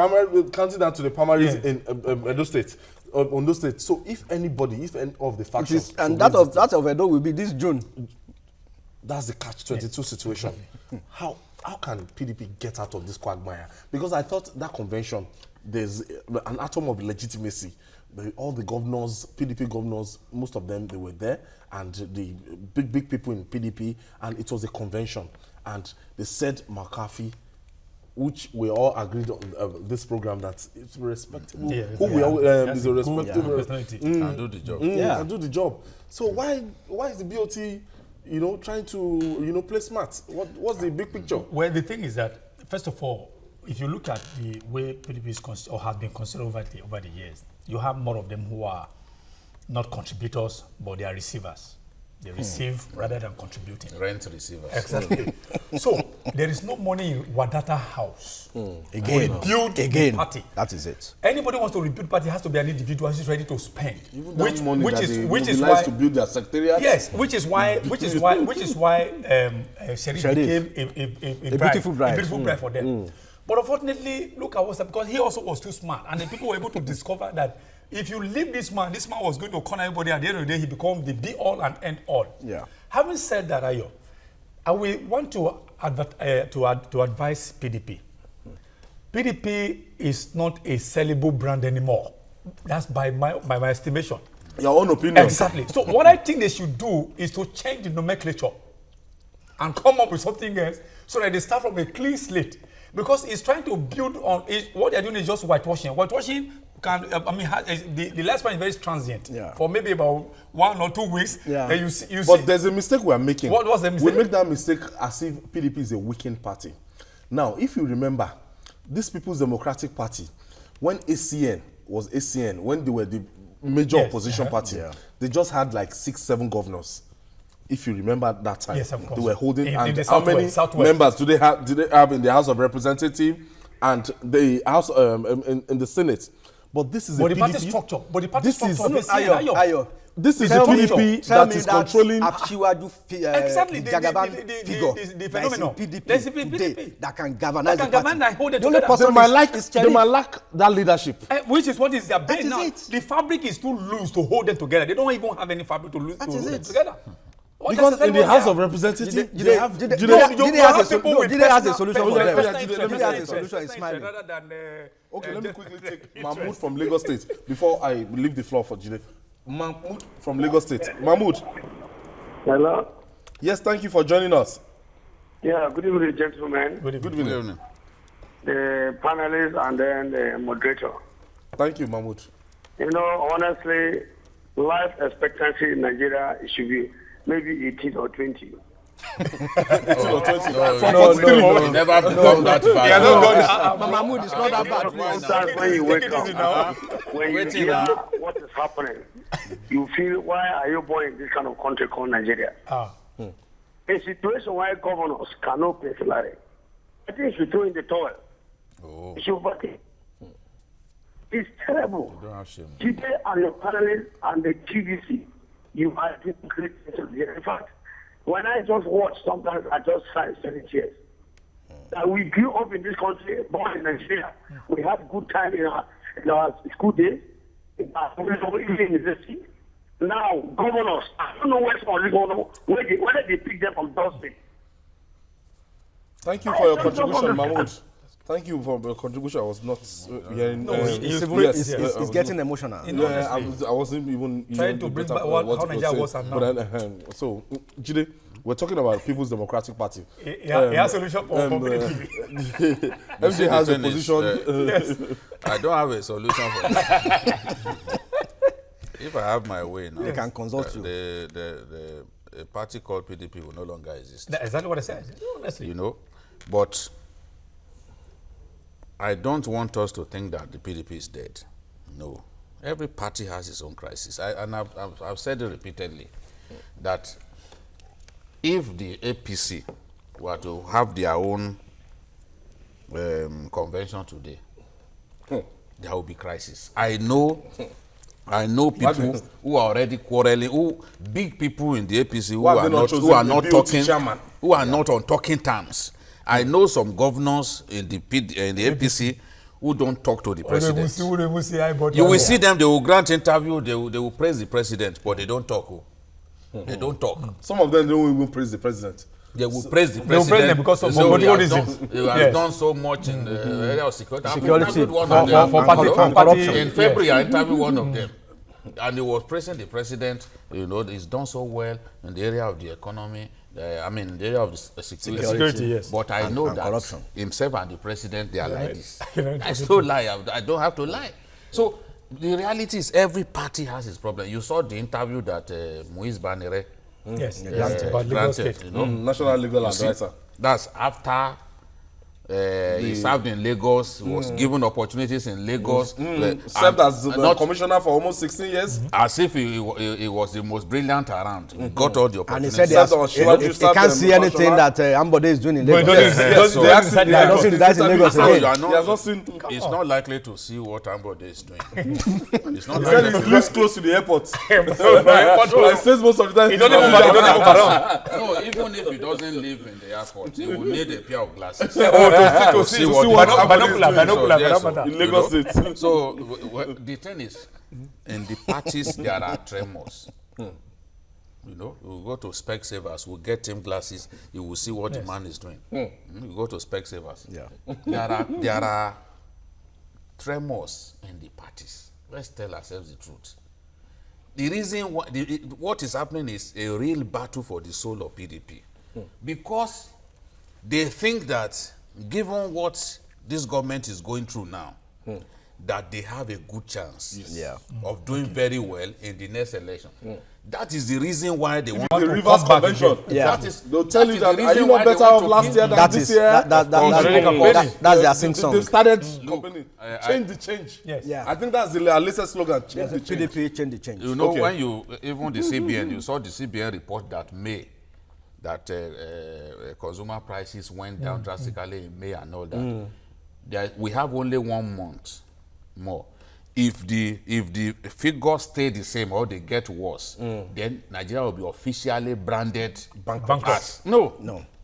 counting down to the primaries in Edo State, Ondo State. So if any of the factions, that of Edo will be this June. That's the catch-22 situation. How can PDP get out of this quagmire? Because I thought that convention, there's an atom of legitimacy. All the governors, PDP governors, most of them, they were there, and the big people in PDP, and it was a convention. And they said McCarthy, which we all agreed on this program, that it's respectable. Is a respectable personality and do the job. And do the job. So why is the BOT, trying to, play smart? What's the big picture? Well, the thing is that, first of all, if you look at the way PDP is or has been considered over the years, you have more of them who are not contributors, but they are receivers. They receive rather than contributing. Rent receivers. Exactly. So there is no money in Wadata House. Again, the party. That is it. Anybody wants to rebuild party has to be an individual who's ready to spend. Even that money which is why to build their secretariat. Yes, which is why Sheriff became a beautiful bride. A beautiful bride for them. But unfortunately, look at what's up, because he also was too smart, and the people were able to discover that if you leave this man was going to corner everybody. At the end of the day, he becomes the be-all and end-all. Yeah. Having said that, Ayo, I will want to advise PDP. PDP is not a sellable brand anymore. That's by my estimation. Your own opinion. Exactly. So what I think they should do is to change the nomenclature and come up with something else so that they start from a clean slate. Because it's trying to build on what they're doing is just whitewashing. Whitewashing can, the lifespan is very transient. For maybe about 1 or 2 weeks. And you see, but there's a mistake we are making. What was the mistake? We make that mistake as if PDP is a weakened party. Now, if you remember, this People's Democratic Party, when ACN was ACN, when they were the major opposition party, they just had like 6-7 governors. If you remember that time, yes, of course. They were holding. In the how many members do they have in the House of Representatives and the House in the Senate? But this is a the party structure. But the party structure. Ayo. This is a PDP that is controlling. Exactly the phenomenon. There's a PDP that can galvanize the party. And hold it The only person they might lack that leadership. Which is what is their base now. The fabric is too loose to hold them together. They don't even have any fabric to hold them together. Because in the House of Representatives, did they have a solution for them? Did they have a solution? It's smiling. Okay, let me quickly take Mahmoud from Lagos State before I leave the floor for Jide. Mahmoud from Lagos State. Mahmoud. Hello? Yes, thank you for joining us. Yeah, good evening, gentlemen. Good evening. The panelists and then the moderator. Thank you, Mahmoud. Honestly, life expectancy in Nigeria should be maybe 18 or 20. 18 or 20. No, never become that bad. Mahmoud is not that bad. Sometimes when you wake up, when you hear what is happening, you feel, why are you born in this kind of country called Nigeria? A situation where governors cannot pay salary. I think you should throw in the towel. You should vote it. It's terrible. Today and the panelists and the TVC, you are doing great things. In fact, when I just watch, sometimes I just sigh 7 years. That we grew up in this country, born in Nigeria. We had good time in our school days, in our university. Now, governors, I don't know whether they pick them from Dustin. Thank you for your contribution, Mahmoud. Thank you for your contribution. I was not hearing. It's getting emotional. I wasn't even trying to bring back how Nigeria was and now. So, Jide, we're talking about People's Democratic Party. He has a solution for MJ has a position. Yes. I don't have a solution for that. If I have my way now, they can consult you. The party called PDP will no longer exist. That's exactly what I said. Honestly. But I don't want us to think that the PDP is dead. No. Every party has its own crisis. I've said it repeatedly that if the APC were to have their own convention today, there will be crisis. I know people who are already quarreling, big people in the APC who are not on talking terms. I know some governors in the APC who don't talk to the president. You will see them, they will grant interview, they will praise the president, but they don't talk. They don't talk. Some of them don't even praise the president. They will praise the president. They will praise them because of political reasons. They have done so much in the area of security. For party. In February, I interviewed one of them. And he was praising the president. You know, he's done so well in the area of the economy. In the area of the security. Yes. But I know that corruption. Himself and the president, they are like this. I still lie. I don't have to lie. So the reality is every party has its problem. You saw the interview that Moise Banere granted, you know? National Legal Advisor. That's after he served in Lagos, was given opportunities in Lagos. Served as the commissioner for almost 16 years. As if he was the most brilliant around. He got all the opportunities. And he said he can't see anything that Ambode is doing in Lagos. He has not seen. It's not likely to see what Ambode is doing. It's not He said likely he to lives close to the airport. He says most of the time. He doesn't move around. No, even if he doesn't live in the airport, he will need a pair of glasses. To see what binocular in Lagos State. So the thing is, in the parties there are tremors. You know, we'll go to Specsavers, we'll get him glasses, you will see what the man is doing. You go to Specsavers. Yeah. There are tremors in the parties. Let's tell ourselves the truth. The reason what is happening is a real battle for the soul of PDP. Because they think that given what this government is going through now, that they have a good chance of doing very well in the next election. That is the reason why they want The to Rivers Convention. They'll tell you that are you not better off last year than this year? That's their sing song. They started campaigning. Change the change. Yes. Yeah. I think that's the latest slogan. Change the change. PDP change the change. You know, when you, even the CBN, you saw the CBN report that consumer prices went down drastically in May and all that. We have only 1 month more. If the figures stay the same or they get worse, then Nigeria will be officially branded bankrupt. No,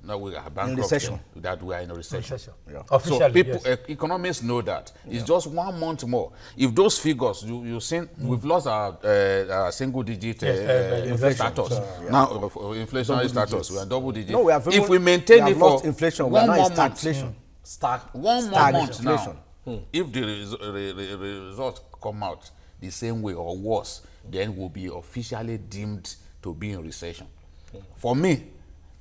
we are bankrupt. In recession. That we are in a recession. Yeah. Officially, so people, yes. economists know that. It's just 1 month more. If those figures, you've seen, we've lost our single-digit status. Now, inflationary status, we are double-digit. No, we have if we maintain it for inflation, one we are more not month, stagflation. one more month Stagflation. now, if the results come out the same way or worse, then we'll be officially deemed to be in recession. For me,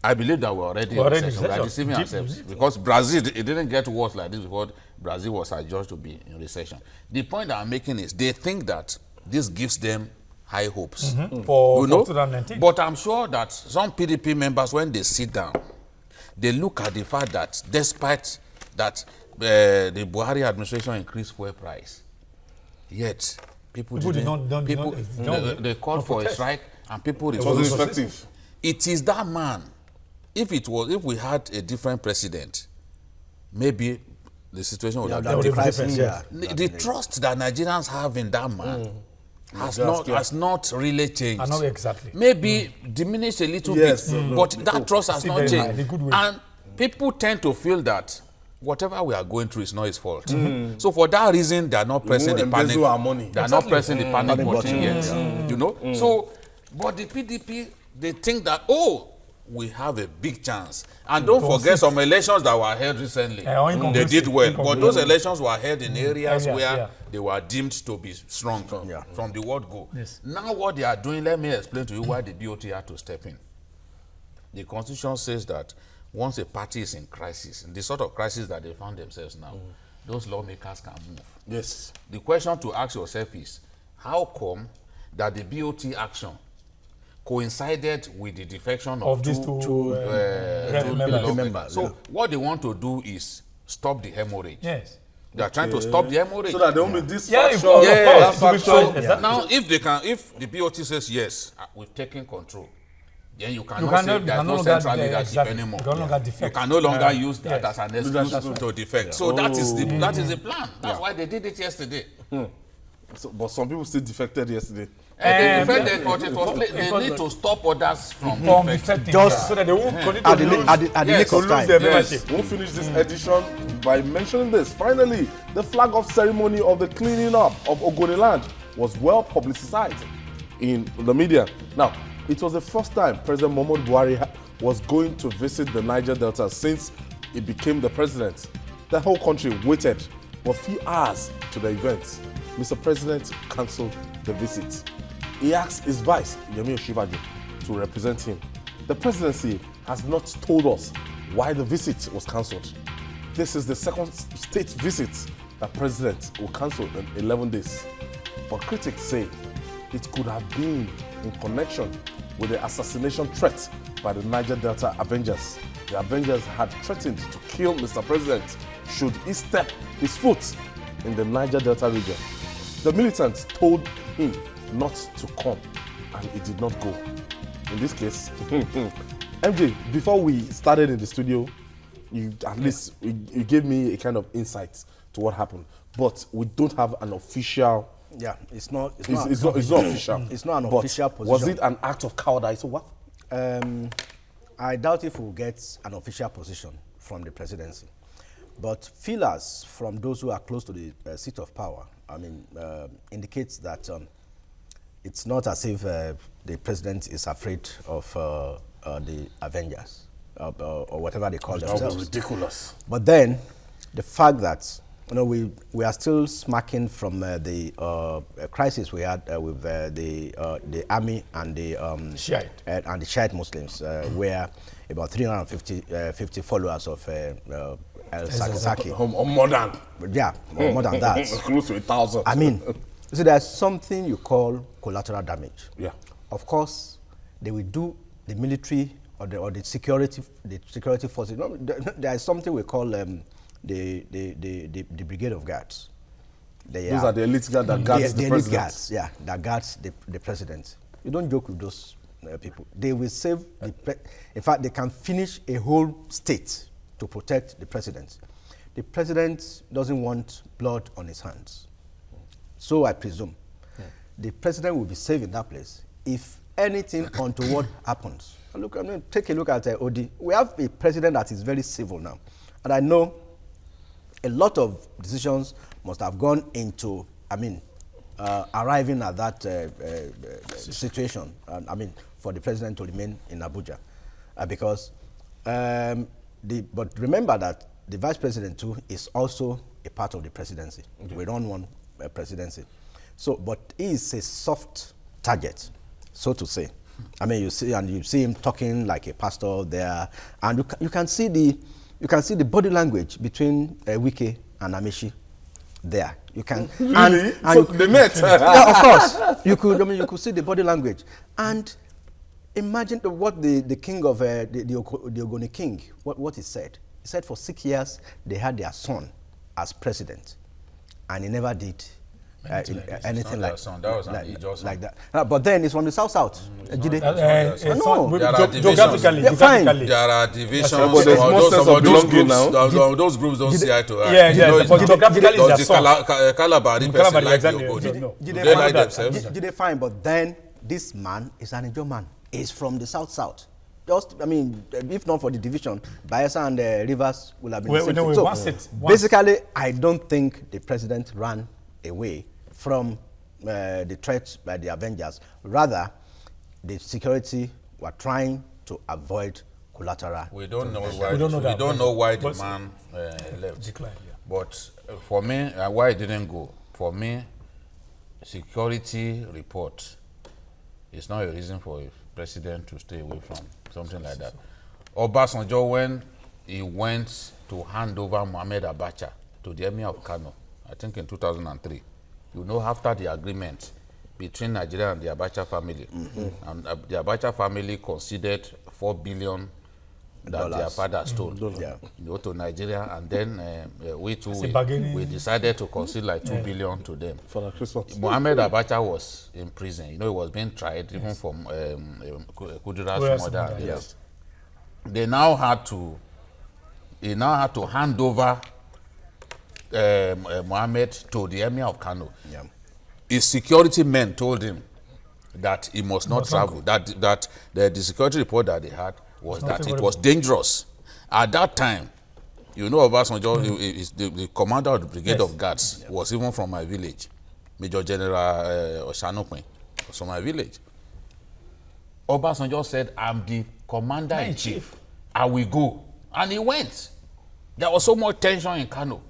I believe that we're already in recession. We are deceiving ourselves. Because Brazil, it didn't get worse like this because Brazil was adjudged to be in recession. The point that I'm making is they think that this gives them high hopes. For 2019. But I'm sure that some PDP members, when they sit down, they look at the fact that despite that the Buhari administration increased fuel price, yet people they called for a strike and people It wasn't effective. It is that man. If we had a different president, maybe the situation would have been different. The trust that Nigerians have in that man has not really changed. Not exactly. Maybe diminished a little bit, but that trust has not changed. And people tend to feel that whatever we are going through is not his fault. So for that reason, they are not pressing the panic. They are not pressing the panic button yet. You know. So, but the PDP, they think that we have a big chance. And don't forget some elections that were held recently. They did well, but those elections were held in areas where they were deemed to be strong from the word go. Yes. Now what they are doing, let me explain to you why the BOT had to step in. The Constitution says that once a party is in crisis, in the sort of crisis that they found themselves now, those lawmakers can move. Yes. The question to ask yourself is, how come that the BOT action coincided with the defection of these two members? So what they want to do is stop the hemorrhage. Yes. They are trying to stop the hemorrhage. So that there won't be this Yes. So now, if the BOT says yes, we've taken control, then you cannot say there's no central leadership anymore. You can no longer use that as an excuse to defect. So that is the plan. That's why they did it yesterday. So, but some people still defected yesterday. They defected, but they need to stop others from defecting. Just so that they won't continue at to the, lose. at the, at the nick of time. We'll finish this edition by mentioning this. Finally, the flag-off ceremony of the cleaning up of Ogoniland was well publicized in the media. Now, it was the first time President Muhammadu Buhari was going to visit the Niger Delta since he became the president. The whole country waited for a few hours to the event. Mr. President cancelled the visit. He asked his vice, Yemi Osinbajo, to represent him. The presidency has not told us why the visit was cancelled. This is the second state visit that president will cancel in 11 days. But critics say it could have been in connection with the assassination threat by the Niger Delta Avengers. The Avengers had threatened to kill Mr. President should he step his foot in the Niger Delta region. The militants told him not to come, and he did not go. In this case, MJ, before we started in the studio, you gave me a kind of insight to what happened, but we don't have an official. Yeah, it's not official. It's not an official position. Was it an act of cowardice or what? I doubt if we'll get an official position from the presidency. But feelers from those who are close to the seat of power, indicates that it's not as if the president is afraid of the Avengers or whatever they call themselves. That was ridiculous. But then, the fact that we are still smacking from the crisis we had with the army and the Shiite Muslims, where about 350 followers of El Sakisaki. Or more than. Yeah, more than that. Close to 1,000. I mean, so there's something you call collateral damage. Yeah. Of course, they will do the military or the security forces. There is something we call the brigade of guards. Those are the elite guards that guards the president. Guards, yeah, that guards the president. You don't joke with those people. They will save in fact, they can finish a whole state to protect the president. The president doesn't want blood on his hands. So I presume the president will be safe in that place. If anything untoward happens, take a look at Odi. We have a president that is very civil now. And I know a lot of decisions must have gone into, arriving at that situation, for the president to remain in Abuja. Because, but remember that the vice president too is also a part of the presidency. Okay. We don't want a presidency. So, but he is a soft target, so to say. You see him talking like a pastor there, and you can see the body language between Wike and Amaechi there. You can really? So they met. Yeah, of course. You could see the body language. And imagine what the king of the Ogoni king, what he said. He said for 6 years they had their son as president, and he never did anything like that. But then it's from the south. Geographically, there are divisions. But there's more sense of belonging now. Those groups don't see eye to eye. But geographically, does the Calabari person like the Ogoni? They like themselves. They fine, but then this man is an Ijaw man. He's from the south. Just, if not for the division, Bayelsa and Rivers will have been the same. So basically, I don't think the president ran away from the threat by the Avengers. Rather, the security were trying to avoid collateral. We don't know why the man left. Declined, yeah. But for me, why he didn't go? For me, security report is not a reason for a president to stay away from something like that. Obasanjo, when he went to hand over Mohammed Abacha to the Emir of Kano, I think in 2003, after the agreement between Nigeria and the Abacha family, and the Abacha family conceded $4 billion that their father stole. To Nigeria, and then we decided to concede like 2 billion to them. For the Christmas. Mohammed Abacha was in prison. He was being tried even from Kudira's mother. Yes. He now had to hand over Mohammed to the Emir of Kano. Yeah. His security men told him that he must not travel. That the security report that they had was that it was dangerous. At that time, Obasanjo, the commander of the Brigade of Guards, was even from my village. Major General Oshanopin was from my village. Obasanjo said, I'm the commander-in-chief. I will go. And he went. There was so much tension in Kano.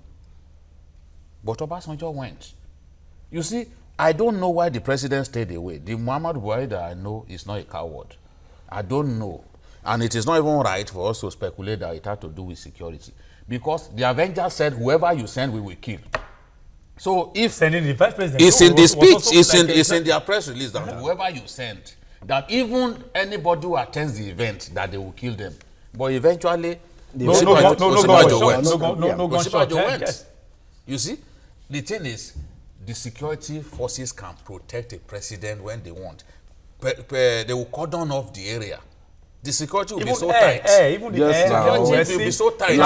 But Obasanjo went. You see, I don't know why the president stayed away. The Muhammad Buhari that I know is not a coward. I don't know. And it is not even right for us to speculate that it had to do with security. Because the Avengers said, whoever you send, we will kill. So if sending the vice president, it's in the speech, it's in their press release that whoever you send, that even anybody who attends the event, that they will kill them. But eventually, Osibajo went. You see, the thing is, the security forces can protect a president when they want. They will cordon off the area. The security will be so tight. Even the security will be so tight.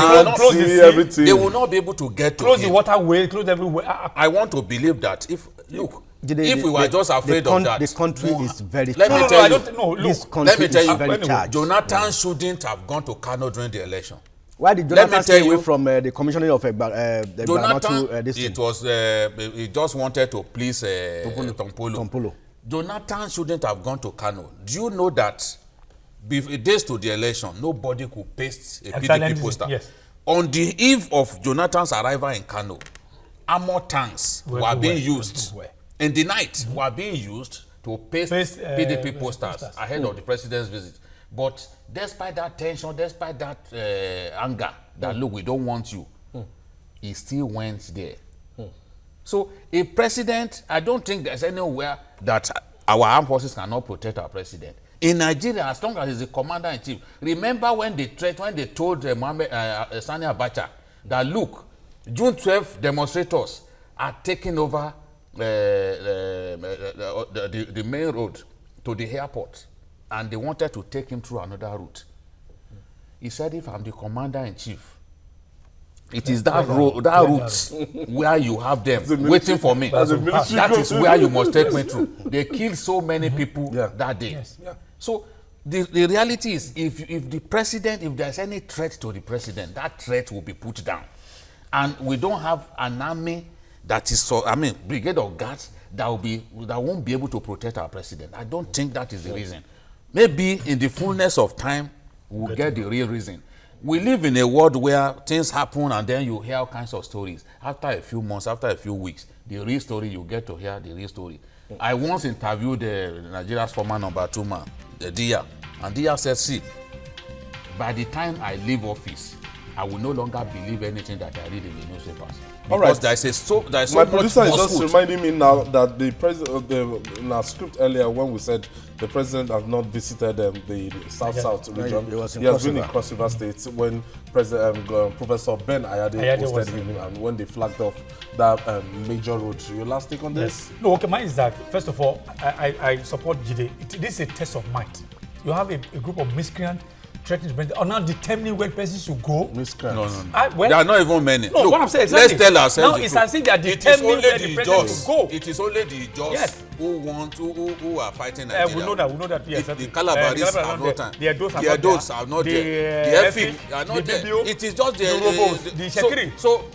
They will not be able to get to close the waterway, close everywhere. I want to believe that if we were just afraid of that, the country is very. Let me tell you. Let me tell you. Jonathan shouldn't have gone to Kano during the election. Why did Jonathan stay away from the commissioning of Jonathan? He just wanted to please Tompolo. Jonathan shouldn't have gone to Kano. Do you know that days to the election, nobody could paste a PDP poster? Yes. On the eve of Jonathan's arrival in Kano, armor tanks were being used. In the night, were being used to paste PDP posters ahead of the president's visit. But despite that tension, despite that anger, that look, we don't want you, he still went there. So a president, I don't think there's anywhere that our armed forces cannot protect our president. In Nigeria, as long as he's the commander-in-chief, remember when they told Sani Abacha that, look, June 12 demonstrators are taking over the main road to the airport, and they wanted to take him through another route. He said, if I'm the commander-in-chief, it is that route where you have them waiting for me. That is where you must take me through. They killed so many people that day. Yes. Yeah. So the reality is, if the president, if there's any threat to the president, that threat will be put down. And we don't have an army that is brigade of guards that won't be able to protect our president. I don't think that is the reason. Maybe in the fullness of time, we'll get the real reason. We live in a world where things happen and then you hear all kinds of stories. After a few months, after a few weeks, the real story, you get to hear the real story. I once interviewed Nigeria's former number 2 man, Dia, and Dia said, see, by the time I leave office, I will no longer believe anything that I read in the newspapers. Because right. there's so my producer is just reminding me now that the president, in our script earlier when we said the president has not visited the South region. He has been in Cross River State when Professor Ben Ayade hosted him and when they flagged off that major road. Your last take on this? Yes. No, okay, mine is that, first of all, I support Jide. This is a test of might. You have a group of miscreants threatening to are not determining where persons should go. Miscreants. No. There are not even many. No, what I'm saying exactly. Let's tell ourselves. Now it's as if they are determining where the president should go. It is only the just who are fighting Nigeria. We know that. Yes, the Calabaris are not there. The Edos are not there. The Efik are not there. It is just the Shekiri. So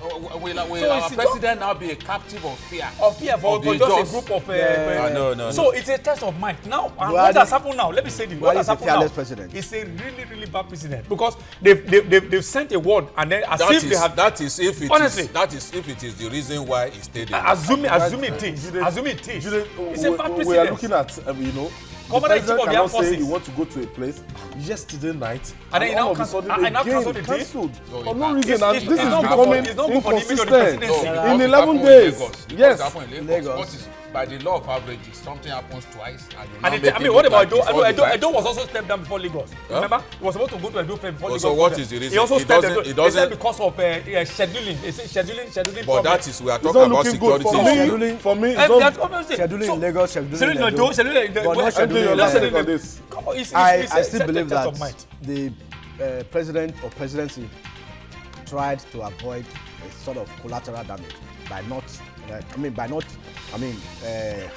will our president now be a captive of fear? Of fear for just a group of... No. So it's a test of might. Now, what has happened now? Let me say this. What has happened now? It's a really bad president because they've sent a word and then as if they have. That is if it is the reason why he stayed there. Assume it is. It's a bad president. We are looking at the president cannot say you want to go to a place yesterday night and then all of a sudden again cancelled for no reason, and this is becoming inconsistent in 11 days. Yes. Lagos. by the law of averages, something happens twice, and you now And make I it mean, what look about like Edo? Edo was also stepped down before Lagos. Remember? He was supposed to go to Edo before Lagos. So what is the reason? He also stepped down. He doesn't. said because of scheduling. They say scheduling. But that is, we are It's talking not about looking good security. for me. It's not. Scheduling in Lagos, scheduling in Edo, scheduling but not scheduling scheduling in this. Come on, I still believe that the president or presidency tried to avoid a sort of collateral damage by not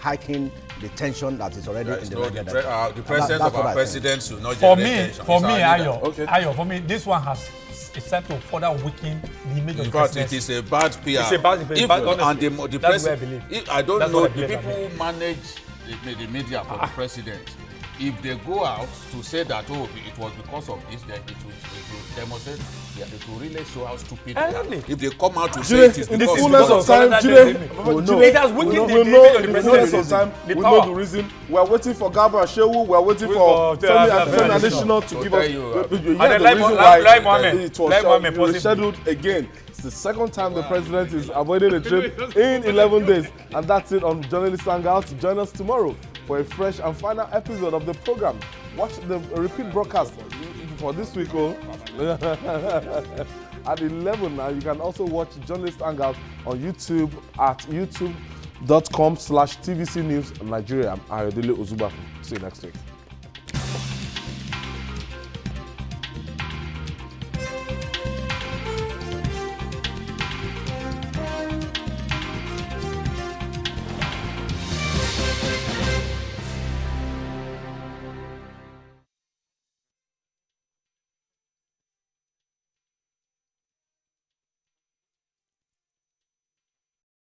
hiking the tension that is already in the Nigeria. The presence of our president should not For generate tension. me, Okay. Ayo, for me, this one has set to further weaken the image of In the fact, presidency. it is a bad PR. It's a bad PR, honestly. And the That's what I president, believe. I don't That's know, what I the believe, people who manage the media for the president, if they go out to say that, oh, it was because of this, then it will demonstrate, it will really show how stupid they are. Exactly. If they come out to say it is In the because fullness of time, It has weakened the image of the in the fullness of presidency. time, The we power. know the reason. We are waiting for Garba Shehu. We are waiting for Femi Adesina to give us the reason why it was rescheduled again. It's the second time the president is avoiding a trip in 11 days. And that's it on Journalist Hangout. Join us tomorrow for a fresh and final episode of the program. Watch the repeat broadcast for this week at 11. And you can also watch Journalist Hangout on YouTube at youtube.com/TVC News Nigeria. I'm Ayodele Ozubaku. See you next week.